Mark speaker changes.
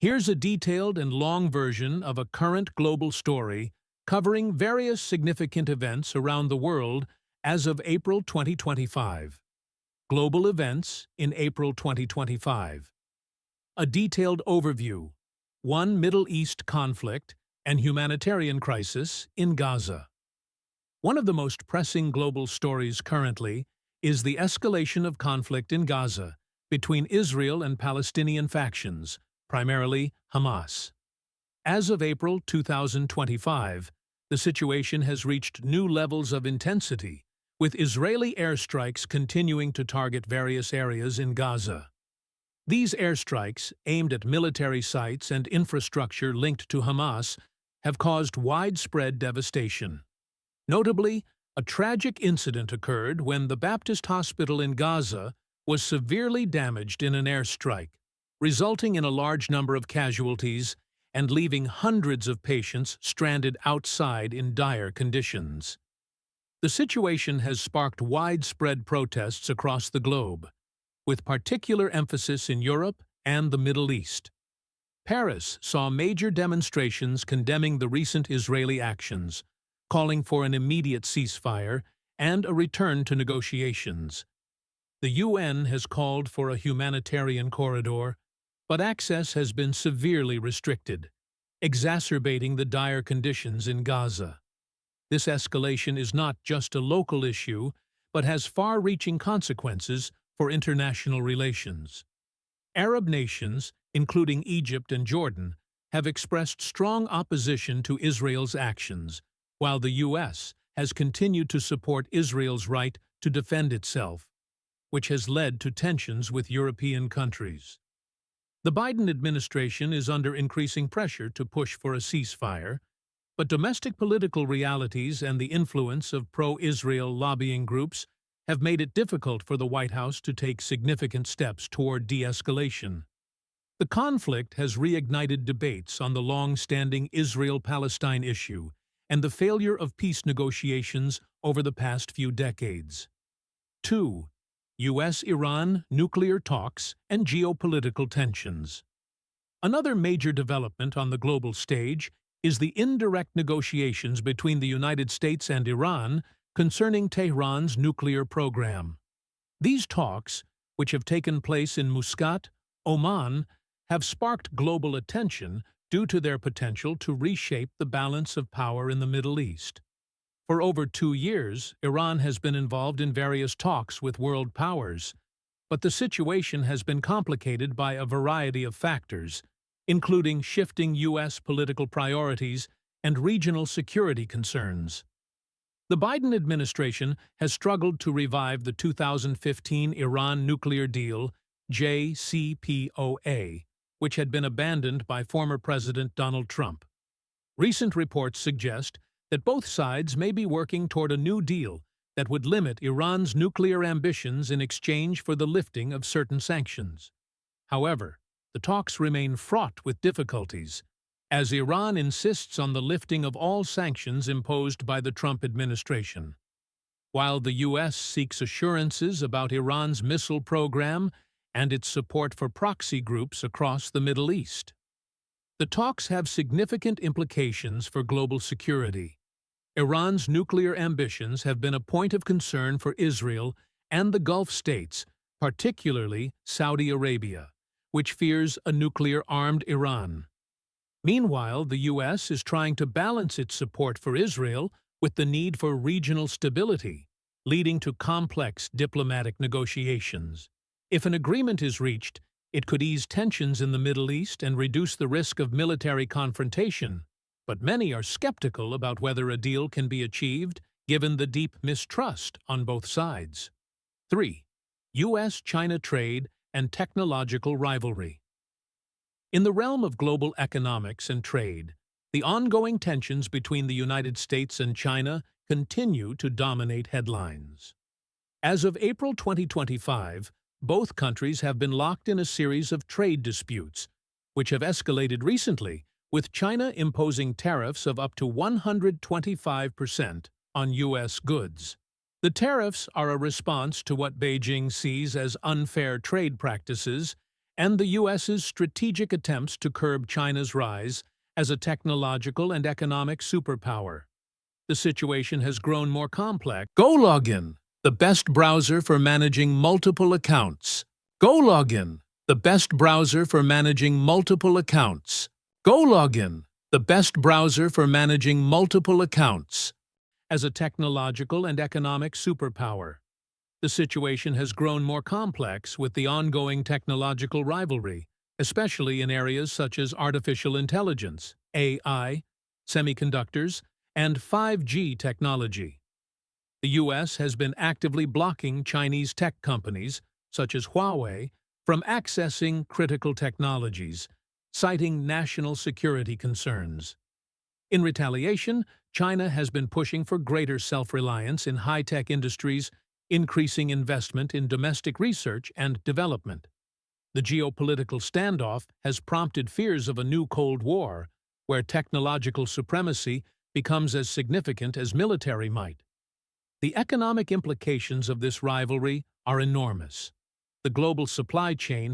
Speaker 1: Here's a detailed and long version of a current global story covering various significant events around the world as of April 2025. Global events in April 2025. A detailed overview. 1. Middle East conflict and humanitarian crisis in Gaza. One of the most pressing global stories currently is the escalation of conflict in Gaza between Israel and Palestinian factions, primarily Hamas. As of April 2025, the situation has reached new levels of intensity, with Israeli airstrikes continuing to target various areas in Gaza. These airstrikes, aimed at military sites and infrastructure linked to Hamas, have caused widespread devastation. Notably, a tragic incident occurred when the Baptist Hospital in Gaza was severely damaged in an airstrike, resulting in a large number of casualties and leaving hundreds of patients stranded outside in dire conditions. The situation has sparked widespread protests across the globe, with particular emphasis in Europe and the Middle East. Paris saw major demonstrations condemning the recent Israeli actions, calling for an immediate ceasefire and a return to negotiations. The UN has called for a humanitarian corridor, but access has been severely restricted, exacerbating the dire conditions in Gaza. This escalation is not just a local issue, but has far-reaching consequences for international relations. Arab nations, including Egypt and Jordan, have expressed strong opposition to Israel's actions, while the U.S. has continued to support Israel's right to defend itself, which has led to tensions with European countries. The Biden administration is under increasing pressure to push for a ceasefire, but domestic political realities and the influence of pro-Israel lobbying groups have made it difficult for the White House to take significant steps toward de-escalation. The conflict has reignited debates on the long-standing Israel-Palestine issue and the failure of peace negotiations over the past few decades. 2. U.S.-Iran nuclear talks and geopolitical tensions. Another major development on the global stage is the indirect negotiations between the United States and Iran concerning Tehran's nuclear program. These talks, which have taken place in Muscat, Oman, have sparked global attention due to their potential to reshape the balance of power in the Middle East. For over 2 years, Iran has been involved in various talks with world powers, but the situation has been complicated by a variety of factors, including shifting U.S. political priorities and regional security concerns. The Biden administration has struggled to revive the 2015 Iran nuclear deal, JCPOA, which had been abandoned by former President Donald Trump. Recent reports suggest that both sides may be working toward a new deal that would limit Iran's nuclear ambitions in exchange for the lifting of certain sanctions. However, the talks remain fraught with difficulties, as Iran insists on the lifting of all sanctions imposed by the Trump administration. While the U.S. seeks assurances about Iran's missile program and its support for proxy groups across the Middle East. The talks have significant implications for global security. Iran's nuclear ambitions have been a point of concern for Israel and the Gulf states, particularly Saudi Arabia, which fears a nuclear-armed Iran. Meanwhile, the U.S. is trying to balance its support for Israel with the need for regional stability, leading to complex diplomatic negotiations. If an agreement is reached, it could ease tensions in the Middle East and reduce the risk of military confrontation, but many are skeptical about whether a deal can be achieved given the deep mistrust on both sides. 3. U.S.-China trade and technological rivalry. In the realm of global economics and trade, the ongoing tensions between the United States and China continue to dominate headlines. As of April 2025, both countries have been locked in a series of trade disputes, which have escalated recently, with China imposing tariffs of up to 125% on U.S. goods. The tariffs are a response to what Beijing sees as unfair trade practices and the U.S.'s strategic attempts to curb China's rise as a technological and economic superpower. The situation has grown more complex. GoLogin, the best browser for managing multiple accounts. GoLogin, the best browser for managing multiple accounts. GoLogin, the best browser for managing multiple accounts. As a technological and economic superpower, the situation has grown more complex with the ongoing technological rivalry, especially in areas such as artificial intelligence, AI, semiconductors, and 5G technology. The U.S. has been actively blocking Chinese tech companies, such as Huawei, from accessing critical technologies, citing national security concerns. In retaliation, China has been pushing for greater self-reliance in high-tech industries, increasing investment in domestic research and development. The geopolitical standoff has prompted fears of a new Cold War, where technological supremacy becomes as significant as military might. The economic implications of this rivalry are enormous. The global supply chain has